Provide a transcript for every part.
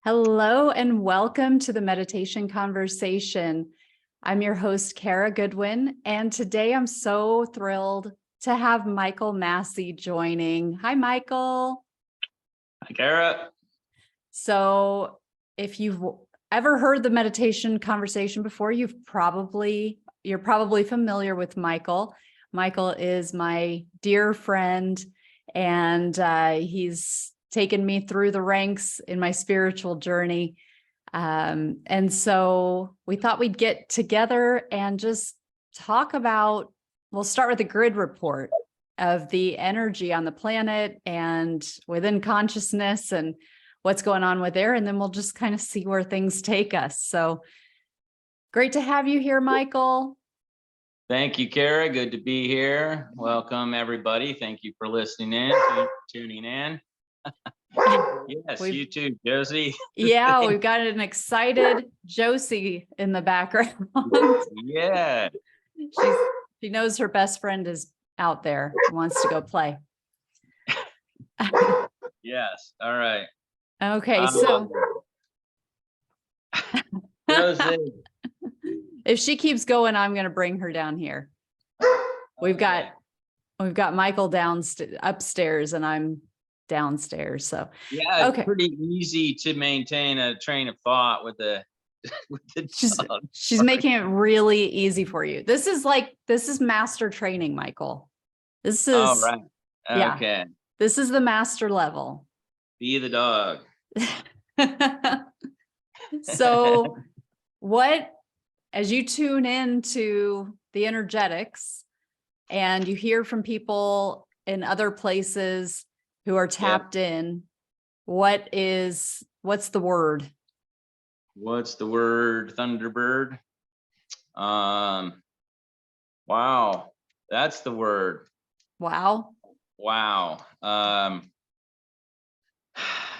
Hello and welcome to the Meditation Conversation. I'm your host, Kara Goodwin, and today I'm so thrilled to have Michael Massey joining. Hi, Michael. Hi, Kara. So if you've ever heard the Meditation Conversation before, you're probably familiar with Michael. Michael is my dear friend, and he's taken me through the ranks in my spiritual journey. And so we thought we'd get together and just talk about, we'll start with a grid report of the energy on the planet and within consciousness and what's going on with there. And then we'll just kind of see where things take us. So great to have you here, Michael. Thank you, Kara. Good to be here. Welcome, everybody. Thank you for listening in, tuning in. Yes, you too, Josie. Yeah, we've got an excited Josie in the background. Yeah. She knows her best friend is out there, wants to go play. Yes. All right. Okay, so Josie. If she keeps going, I'm going to bring her down here. We've got Michael upstairs and I'm downstairs. So yeah, it's okay. pretty easy to maintain a train of thought with the she's making it really easy for you. This is master training, Michael. This is all right. Yeah, okay. This is the master level. Be the dog. So as you tune in-to the energetics and you hear from people in other places who are tapped in, what's the word? What's the word? Thunderbird. Wow, that's the word. Wow.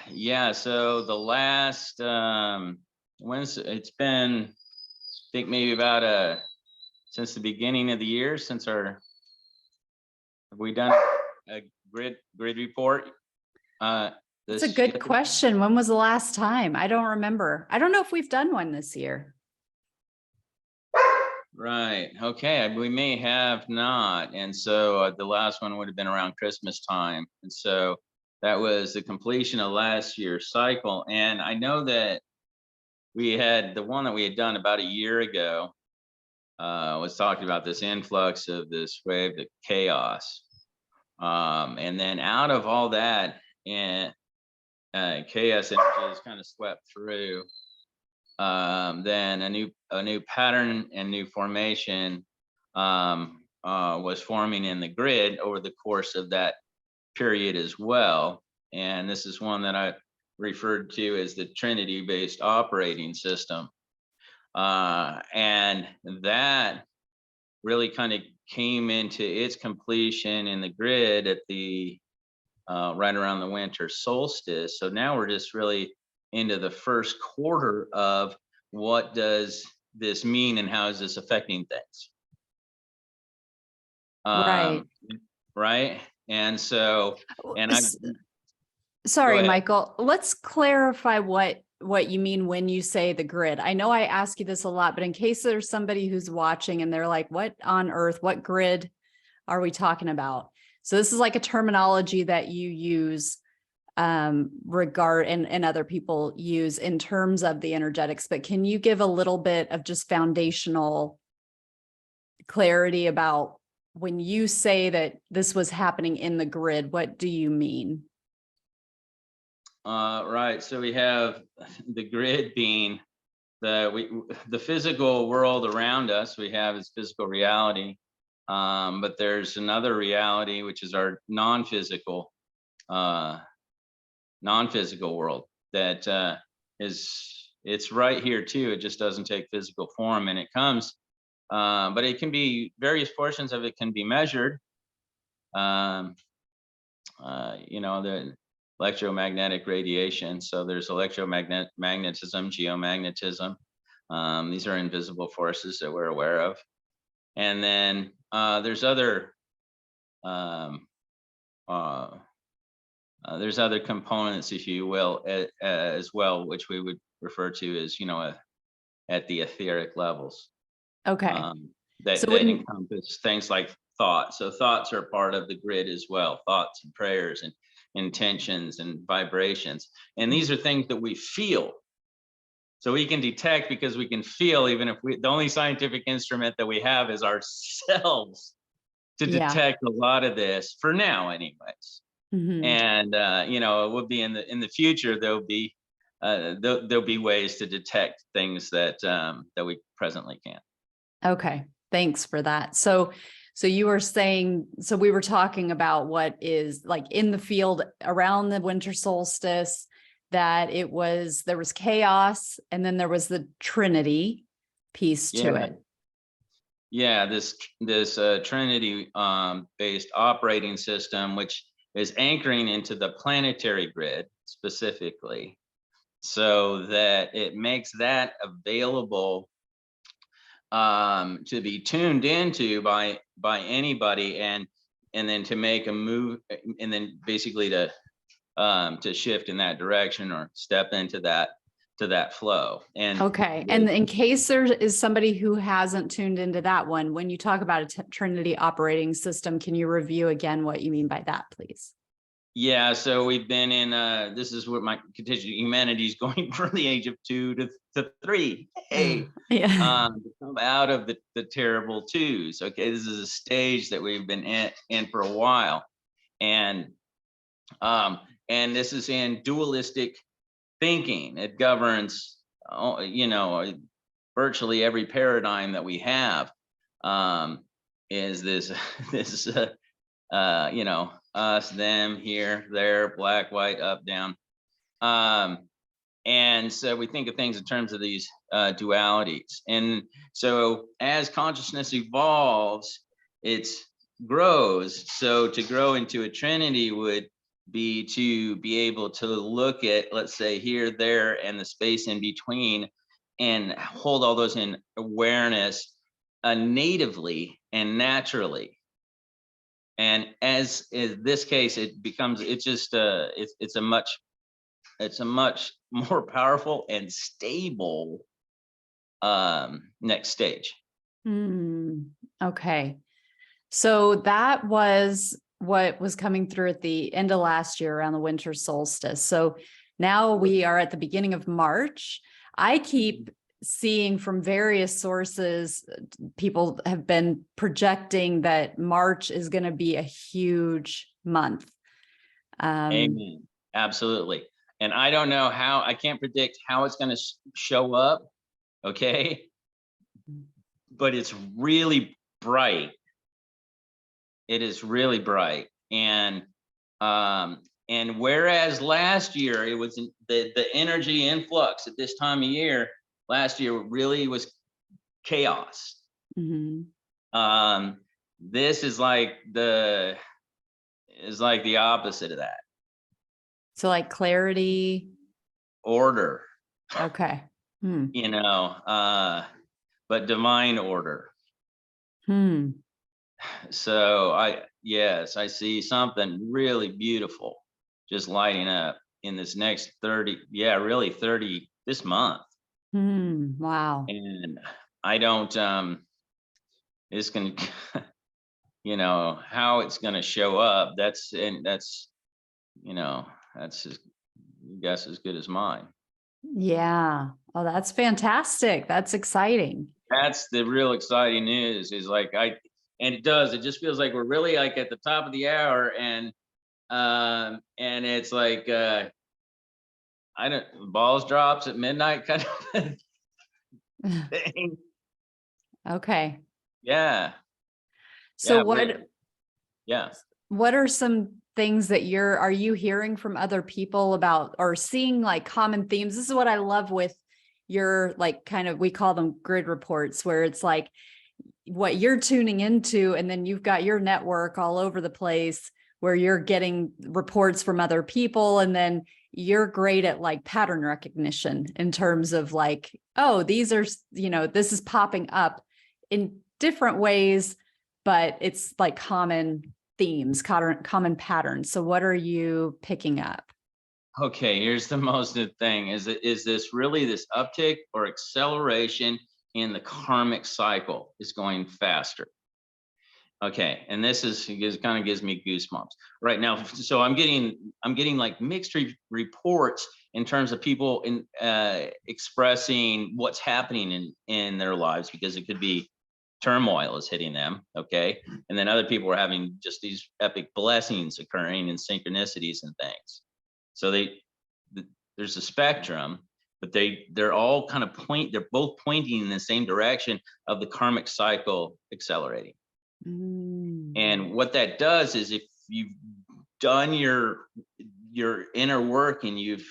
Yeah, so the last it's been, I think maybe about since the beginning of the year, have we done a grid report? That's a good question. When was the last time? I don't remember. I don't know if we've done one this year. Right. Okay. We may have not. And so the last one would have been around Christmas time. And so that was the completion of last year's cycle. And I know that we had the one that we had done about a year ago was talking about this influx of this wave of chaos. And then out of all that, and chaos energy is kind of swept through. Then a new pattern and new formation was forming in the grid over the course of that period as well. And this is one that I referred to as the Trinity-based operating system. And that really kind of came into its completion in the grid at the right around the winter solstice. So now we're just really into the first quarter of what does this mean and how is this affecting things? Right. Right. And so, sorry, Michael, let's clarify what you mean when you say the grid. I know I ask you this a lot, but in case there's somebody who's watching and they're like, what on earth, what grid are we talking about? So this is like a terminology that you use and other people use in terms of the energetics, but can you give a little bit of just foundational clarity about when you say that this was happening in the grid, what do you mean? Right. So we have the grid being the physical world around us. We have is physical reality, but there's another reality which is our non-physical world that it's right here too. It just doesn't take physical form, and it comes, but it can be, various portions of it can be measured. The electromagnetic radiation. So there's magnetism, geomagnetism. These are invisible forces that we're aware of. And then there's other there's other components, if you will, as well, which we would refer to as, at the etheric levels, Okay. that So when, encompass things like thought. So thoughts are part of the grid as well. Thoughts and prayers and intentions and vibrations. And these are things that we feel. So we can detect because we can feel, even if the only scientific instrument that we have is ourselves to yeah. detect a lot of this for now, anyways. Mhm. And it would be in the future. There'll be ways to detect things that we presently can't. Okay. Thanks for that. So you were saying, so we were talking about what is like in the field around the winter solstice, that there was chaos, and then there was the Trinity piece to Yeah, it. yeah. This Trinity based operating system, which is anchoring into the planetary grid specifically, so that it makes that available to be tuned into by anybody, and then to make a move, and then basically to shift in that direction or step into that flow. And Okay. And in case there is somebody who hasn't tuned into that one, when you talk about a Trinity operating system, can you review again what you mean by that, please? yeah, so we've been in this is what my contingent humanity is going from the age of 2 to 3. Hey, Yeah. to come out of the terrible twos. Okay, this is a stage that we've been in for a while, and this is in dualistic thinking. It governs, virtually every paradigm that we have. Is this this us, them, here, there, black, white, up, down. And so we think of things in terms of these dualities. And so as consciousness evolves, it grows. So to grow into a trinity would be to be able to look at, let's say, here, there, and the space in between, and hold all those in awareness natively and naturally. And as in this case, it's a much more powerful and stable next stage. Okay. So that was what was coming through at the end of last year around the winter solstice. So now we are at the beginning of March. I keep seeing from various sources, people have been projecting that March is going to be a huge month. Amen. Absolutely. And I don't know I can't predict how it's going to show up. Okay. But it's really bright. It is really bright. And whereas last year it was the energy influx at this time of year, last year really was chaos. This is like the opposite of that. So like clarity, order. Okay. But divine order. So I see something really beautiful just lighting up in this next 30 this month. Wow. And I don't it's gonna how it's gonna show up, that's just guess as good as mine. Yeah. Oh, that's fantastic. That's exciting. That's the real exciting news, is and it just feels like we're really like at the top of the hour, and it's like balls drops at midnight kind of thing. Okay. Yeah. So Yeah. what are some things that are you hearing from other people about, or seeing like common themes? This is what I love with your we call them grid reports, where it's like what you're tuning into, and then you've got your network all over the place where you're getting reports from other people, and then you're great at like pattern recognition in terms of like, oh, these are, this is popping up in different ways, but it's like common themes, common patterns. So what are you picking up? Okay, here's the most thing. Is this really this uptick or acceleration in the karmic cycle is going faster? Okay, and this kind of gives me goosebumps right now. So I'm getting like mixed reports in terms of people expressing what's happening in their lives, because it could be turmoil is hitting them. Okay, and then other people are having just these epic blessings occurring and synchronicities and things. So there's a spectrum, but they're all kind of they're both pointing in the same direction of the karmic cycle accelerating. And what that does is, if you've done your inner work and you've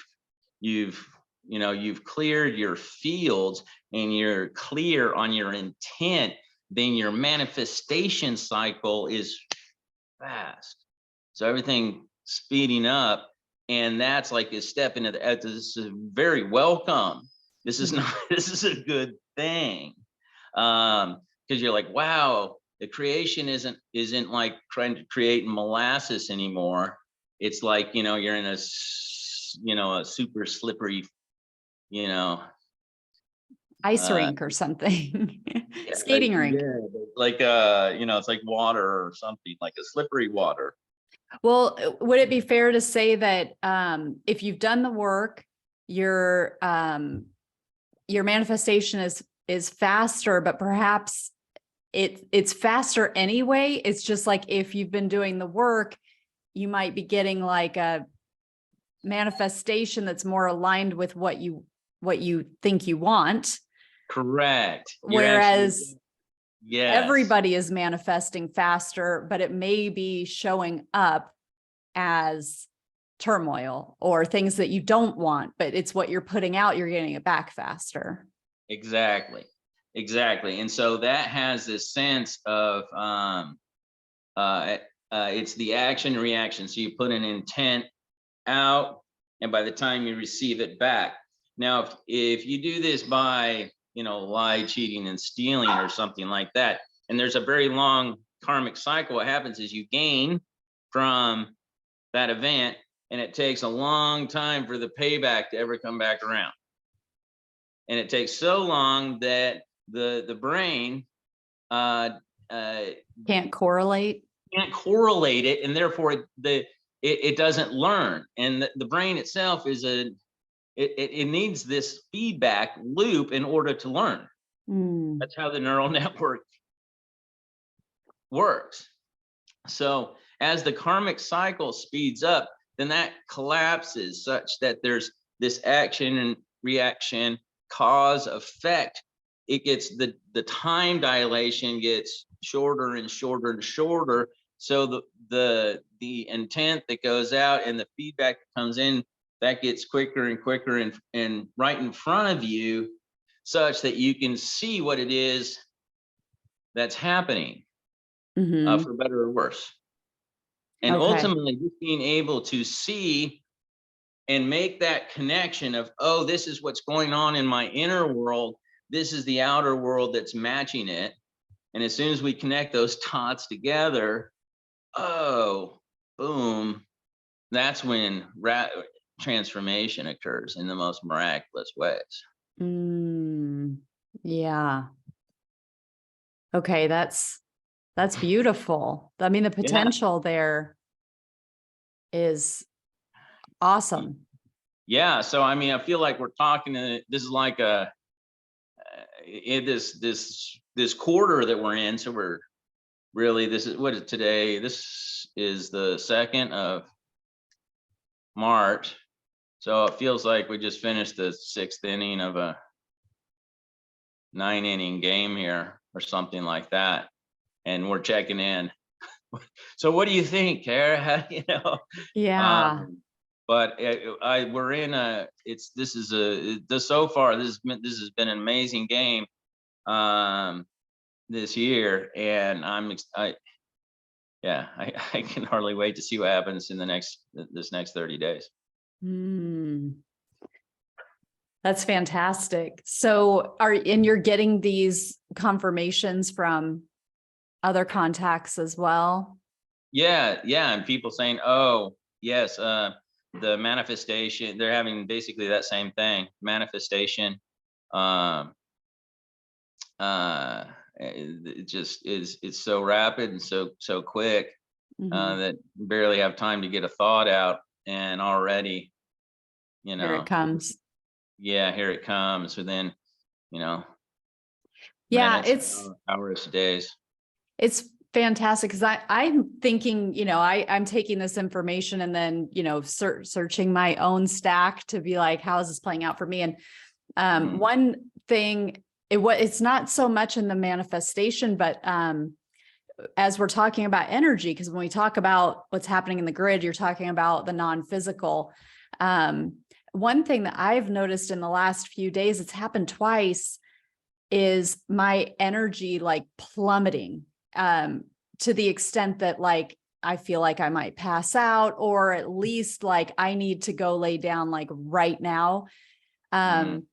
cleared your fields and you're clear on your intent, then your manifestation cycle is fast. So everything speeding up, and that's like a step into this is very welcome. This is not, this is a good thing. Because you're like, wow, the creation isn't like trying to create molasses anymore. It's like, you're in a super slippery, ice rink or something. yeah, Skating rink. Yeah, like it's like water or something, like a slippery water. Well, would it be fair to say that if you've done the work, your manifestation is faster, but perhaps it's faster anyway? It's just like, if you've been doing the work, you might be getting like a manifestation that's more aligned with what you think you want. Correct. Whereas yes, everybody is manifesting faster, but it may be showing up as turmoil or things that you don't want, but it's what you're putting out, you're getting it back faster. Exactly. And so that has this sense of it's the action reaction. So you put an intent out, and by the time you receive it back. Now, if you do this by lie, cheating, and stealing or something like that, and there's a very long karmic cycle, what happens is you gain from that event, and it takes a long time for the payback to ever come back around. And it takes so long that the brain Can't correlate it, and therefore it doesn't learn. And the brain itself is it needs this feedback loop in order to learn. That's how the neural network works. So as the karmic cycle speeds up, then that collapses such that there's this action and reaction, cause, effect. It gets the time dilation gets shorter and shorter and shorter. So the intent that goes out and the feedback that comes in, that gets quicker and quicker and right in front of you, such that you can see what it is that's happening, for better or worse. And ultimately, just being able to see and make that connection of, oh, this is what's going on in my inner world. This is the outer world that's matching it. And as soon as we connect those dots together, oh, boom, that's when transformation occurs in the most miraculous ways. Yeah. Okay, that's beautiful. I mean, the potential there is awesome. Yeah. So I mean, I feel like we're talking. This is like this quarter that we're in. So we're really, this is what is today. This is the 2nd of March. So it feels like we just finished the 6th inning of a 9-inning game here or something like that. And we're checking in. So what do you think, Kara? Yeah. But we're in so far, this has been an amazing game this year. And I can hardly wait to see what happens in this next 30 days. That's fantastic. So you're getting these confirmations from other contacts as well? Yeah, yeah, and people saying, "Oh, yes, the manifestation." They're having basically that same thing, manifestation. Um, it just is. It's so rapid and so quick Mhm. that you barely have time to get a thought out, and already, you Here it know, comes. yeah, here it comes within, you know, Yeah, minutes, hours, days. it's fantastic because I'm thinking, I'm taking this information and then, searching my own stack to be like, how is this playing out for me? And Mm, one thing, it's not so much in the manifestation, but as we're talking about energy, because when we talk about what's happening in the grid, you're talking about the non-physical. Um, One thing that I've noticed in the last few days, it's happened twice, is my energy like plummeting to the extent that like I feel like I might pass out, or at least like I need to go lay down like right now. mm, Um,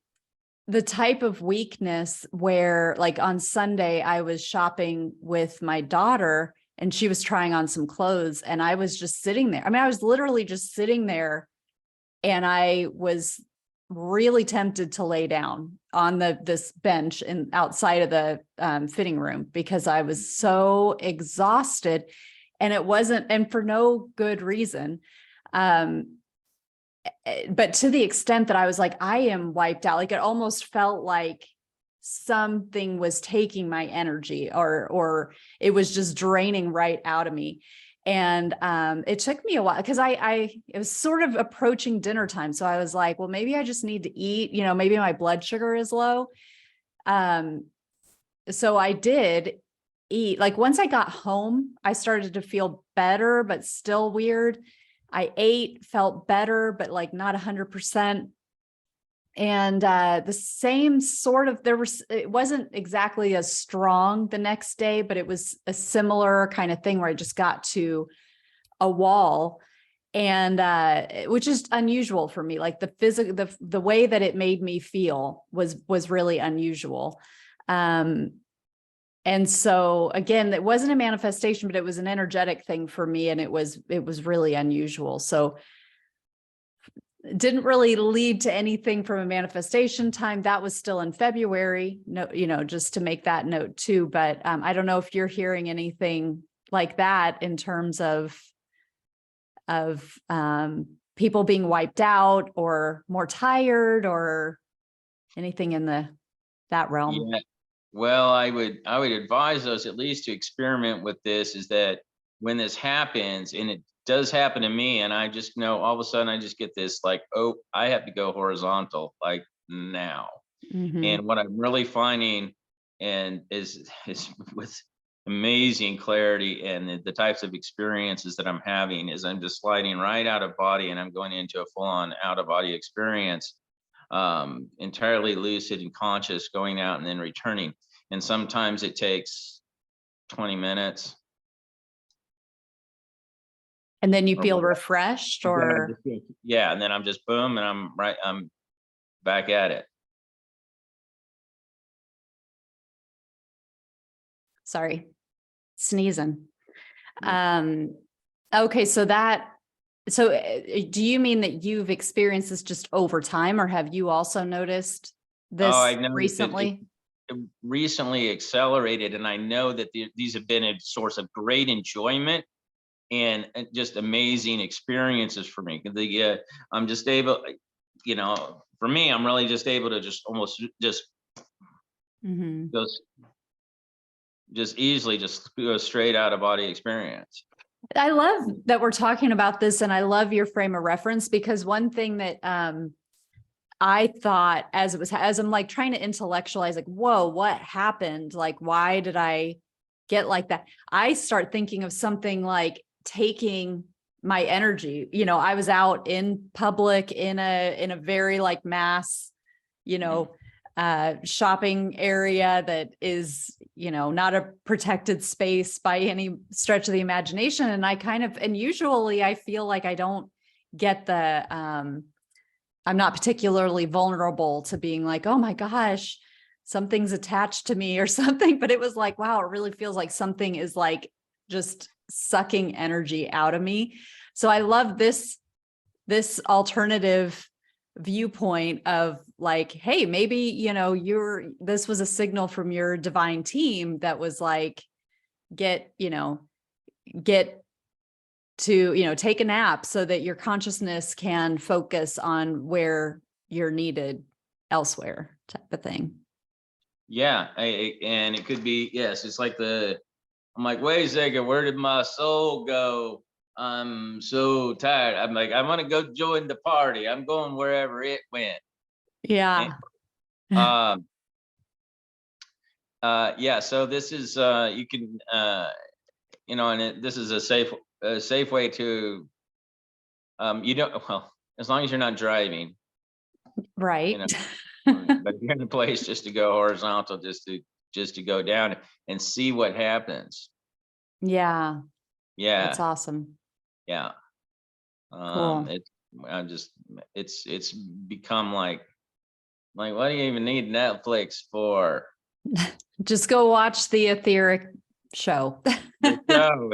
the type of weakness where like on Sunday, I was shopping with my daughter and she was trying on some clothes and I was just sitting there. I mean, I was literally just sitting there and I was really tempted to lay down on this bench in outside of the fitting room because I was so exhausted, and it wasn't, and for no good reason. Um, but to the extent that I was like, I am wiped out. Like it almost felt like something was taking my energy, or it was just draining right out of me. And it took me a while because it was sort of approaching dinner time. So I was like, well, maybe I just need to eat, maybe my blood sugar is low. Um, so I did eat. Like once I got home, I started to feel better, but still weird. I ate, felt better, but like not 100%. And the same sort of, it wasn't exactly as strong the next day, but it was a similar kind of thing where I just got to a wall, and which is unusual for me. Like the physical, the way that it made me feel was really unusual. And so again, it wasn't a manifestation, but it was an energetic thing for me, and it was really unusual. So it didn't really lead to anything from a manifestation time. That was still in February. No, just to make that note too. But I don't know if you're hearing anything like that in terms of people being wiped out or more tired or anything in that realm. yeah. Well, I would advise those at least to experiment with this, is that when this happens, and it does happen to me, and I just know all of a sudden I just get this like, oh, I have to go horizontal like now. Mm-hmm. And what I'm really finding, and is with amazing clarity, and the types of experiences that I'm having, is I'm just sliding right out of body and I'm going into a full-on out of body experience, entirely lucid and conscious, going out and then returning. And sometimes it takes 20 minutes And then you or feel whatever. refreshed, Then I'm or just yeah, and then I'm just boom, and I'm back at it. sorry, sneezing. Mm. Okay, so do you mean that you've experienced this just over time, or have you also noticed Oh, this I've noticed recently? it recently accelerated, and I know that these have been a source of great enjoyment and just amazing experiences for me. I'm just able, for me, I'm really just able to just almost Mm-hmm. just just easily just go straight out of body experience. I love that we're talking about this, and I love your frame of reference, because one thing that I thought as I'm like trying to intellectualize, like, whoa, what happened? Like, why did I get like that? I start thinking of something like taking my energy. I was out in public in a very like mass, you Mhm. know, shopping area that is, not a protected space by any stretch of the imagination. And and usually I feel like I don't get I'm not particularly vulnerable to being like, oh my gosh, something's attached to me or something. But it was like, wow, it really feels like something is like just sucking energy out of me. So I love this alternative viewpoint of like, hey, maybe, you know, this was a signal from your divine team that was like, get to, take a nap so that your consciousness can focus on where you're needed elsewhere, type of thing. Yeah. And it could be, yes, it's like I'm like, wait a second, where did my soul go? I'm so tired. I'm like, I want to go join the party. I'm going wherever it went. Yeah. And, yeah. So this is, you can, this is a safe way to, well, as long as you're not driving, Right. but you're in a place just to go horizontal, just to go down and see what happens. Yeah. Yeah. That's awesome. Yeah. Cool. It's become like, what do you even need Netflix for? Just go watch the etheric show. The show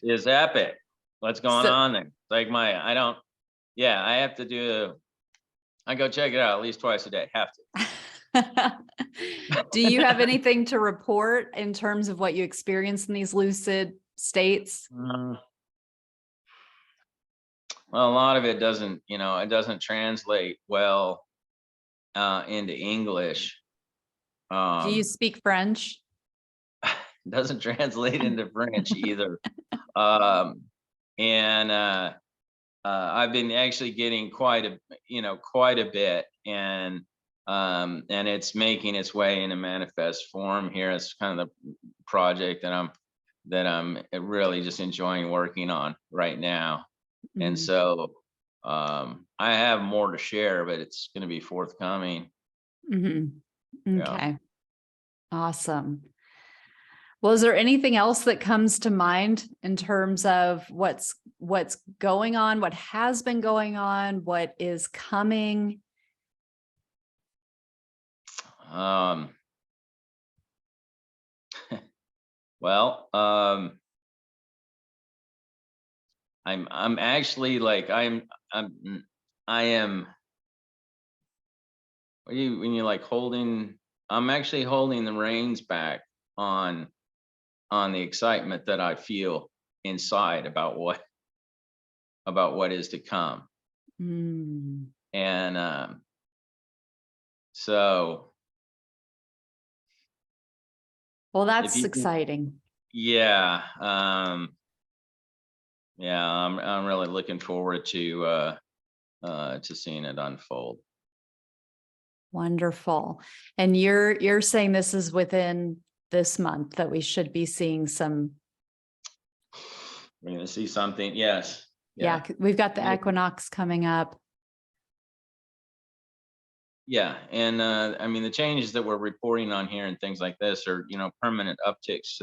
is epic. What's going on there? Like I go check it out at least twice a day. Have to. Do you have anything to report in terms of what you experience in these lucid states? Well, a lot of it doesn't, it doesn't translate well into English. Do you speak French? Doesn't translate into French either. And I've been actually getting quite a bit, and it's making its way into manifest form here. It's kind of the project that I'm really just enjoying working on right now. And so I have more to share, but it's going to be forthcoming. Okay. Yeah. Awesome. Well, is there anything else that comes to mind in terms of what's going on, what has been going on, what is coming? Well, I'm actually like I am when you're like I'm actually holding the reins back on the excitement that I feel inside about what is to come. And so well, that's exciting. Yeah. Yeah, I'm really looking forward to seeing it unfold. Wonderful. And you're saying this is within this month that we should be seeing some. We're going to see something. Yes. Yeah. We've got the equinox coming up. Yeah. And I mean, the changes that we're reporting on here and things like this are, permanent upticks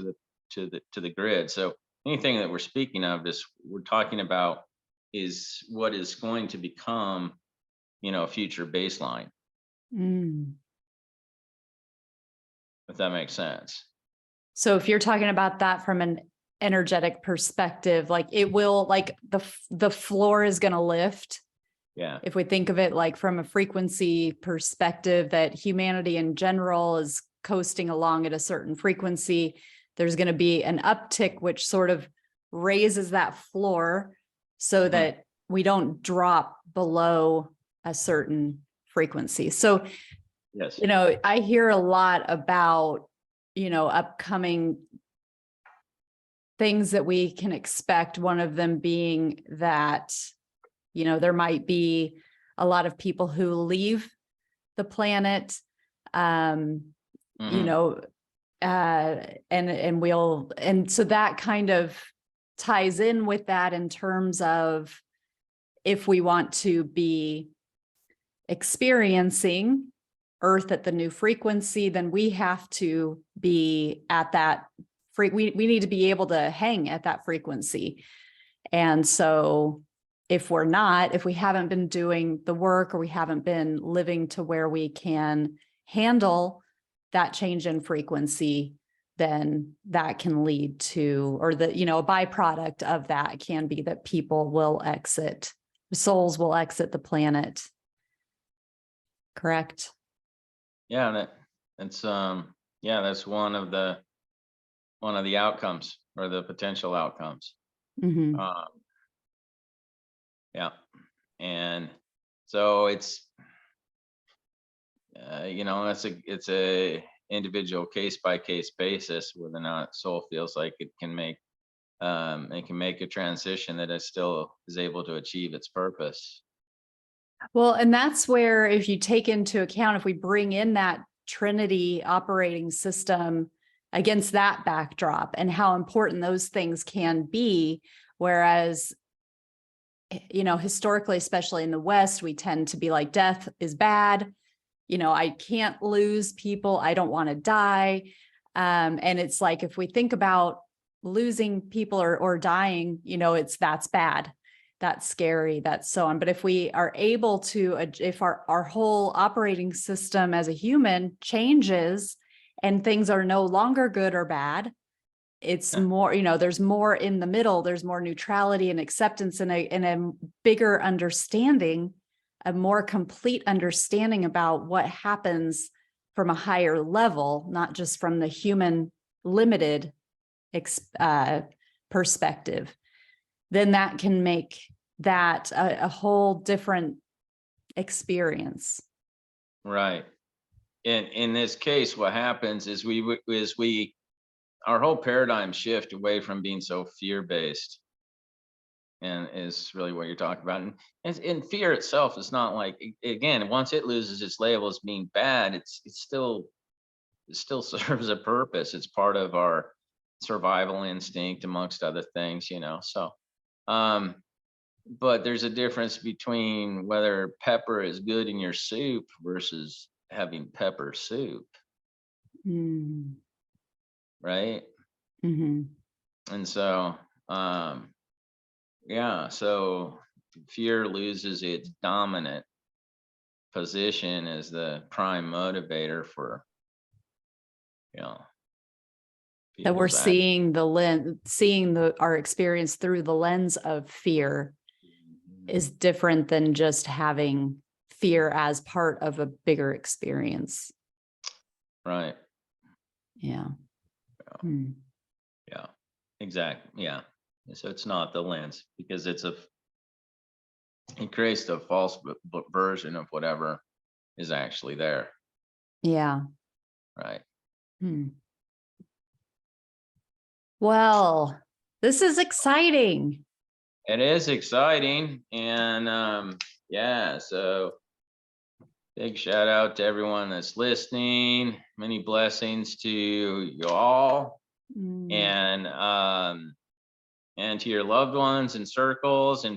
to the grid. So anything that we're speaking of, we're talking about is what is going to become, a future baseline. If that makes sense. So if you're talking about that from an energetic perspective, like it will, like the floor is going to lift. Yeah. If we think of it like from a frequency perspective, that humanity in general is coasting along at a certain frequency, there's going to be an uptick, which sort of raises that floor so that we don't drop below a certain frequency. So, yes, I hear a lot about, upcoming things that we can expect. One of them being that, there might be a lot of people who leave the planet, and so that kind of ties in with that in terms of if we want to be experiencing Earth at the new frequency, then we have to be at that we need to be able to hang at that frequency. And so if we haven't been doing the work, or we haven't been living to where we can handle that change in frequency, then that can lead to, or the, you know, a byproduct of that can be that people will exit, souls will exit the planet. Correct? Yeah, that's yeah, that's one of the outcomes, or the potential outcomes. Mm-hmm. Yeah. And so it's you know, it's a individual case by case basis whether or not soul feels like it can make a transition that is still is able to achieve its purpose. Well, and that's where, if you take into account, if we bring in that Trinity operating system against that backdrop and how important those things can be, whereas, you know, historically, especially in the West, we tend to be like, death is bad. You know, I can't lose people. I don't want to die. And it's like, if we think about losing people or dying, you know, that's bad. That's scary. That's so on. But if we are able to, if our whole operating system as a human changes and things are no longer good or bad, it's more, you know, there's more in the middle, there's more neutrality and acceptance and a bigger understanding, a more complete understanding about what happens from a higher level, not just from the human limited perspective, then that can make that a whole different experience. Right. In this case, what happens is our whole paradigm shift away from being so fear-based, and is really what you're talking about. And fear itself is not like, again, once it loses its label as being bad, it still serves a purpose. It's part of our survival instinct, amongst other things, you know. So but there's a difference between whether pepper is good in your soup versus having pepper soup. Right. Mm-hmm. And so yeah, so fear loses its dominant position as the prime motivator for, you know, That we're people's seeing our experience through the lens of fear is different than just having fear as part of a bigger experience. Right. Yeah. Yeah, exactly. Yeah. So it's not the lens, because it creates a false version of whatever is actually there. Yeah. Right. Well, this is exciting. It is exciting. And yeah, so big shout out to everyone that's listening. Many blessings to you all, and to your loved ones and circles,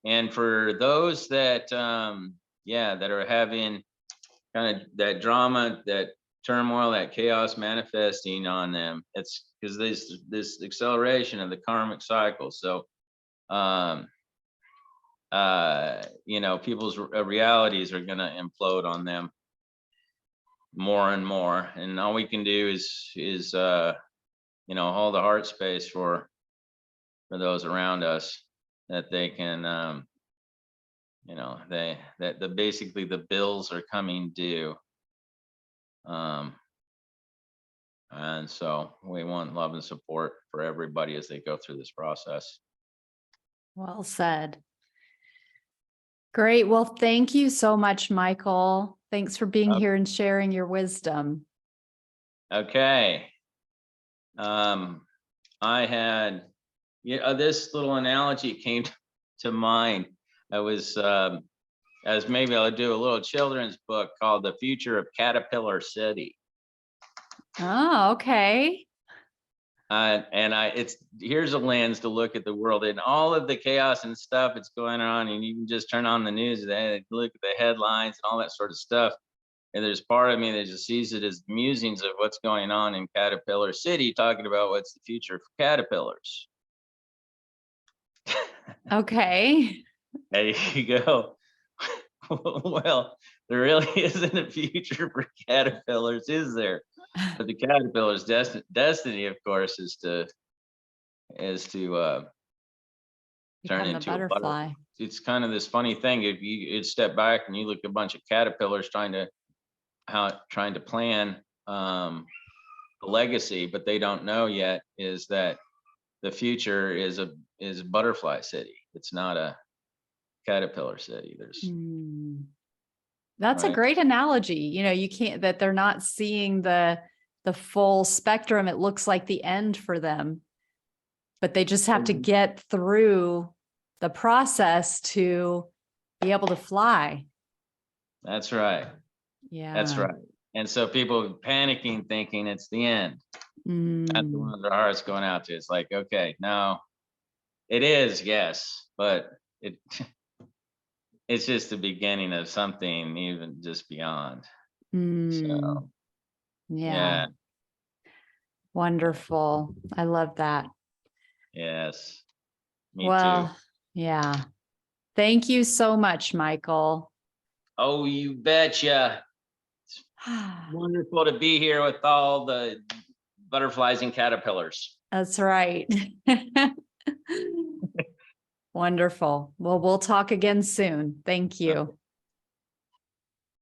and for those that that are having kind of that drama, that turmoil, that chaos manifesting on them. It's because this acceleration of the karmic cycle. So you know, people's realities are going to implode on them more and more, and all we can do is you know, hold a heart space for those around us, that they can you know, basically the bills are coming due, and so we want love and support for everybody as they go through this process. Well said. Great. Well, thank you so much, Michael. Thanks for being here and sharing your wisdom. Okay. I had, this little analogy came to mind. I was, as maybe I'll do a little children's book called The Future of Caterpillar City. Oh, okay. Here's a lens to look at the world and all of the chaos and stuff that's going on. And you can just turn on the news and look at the headlines and all that sort of stuff. And there's part of me that just sees it as musings of what's going on in Caterpillar City, talking about what's the future for caterpillars. Okay. There you go. Well, there really isn't a future for caterpillars, is there? But the caterpillar's destiny, of course, is to turn Become the into a butterfly. butterfly. It's kind of this funny thing. If you step back and you look at a bunch of caterpillars trying to plan the legacy, but they don't know yet is that the future is a butterfly city. It's not a caterpillar city. There's That's a right. great analogy. You know, you can't, that they're not seeing the full spectrum. It looks like the end for them, but they just have to get through the process to be able to fly. That's right. Yeah. That's right. And so people panicking, thinking it's the end. That's the one their heart's going out to. It's like, okay, no, it is, yes, but it's just the beginning of something even just beyond. So yeah. Wonderful. I love that. Yes. Me Well, too. yeah. Thank you so much, Michael. Oh, you betcha. Wonderful to be here with all the butterflies and caterpillars. That's right. Wonderful. Well, we'll talk again soon. Thank you.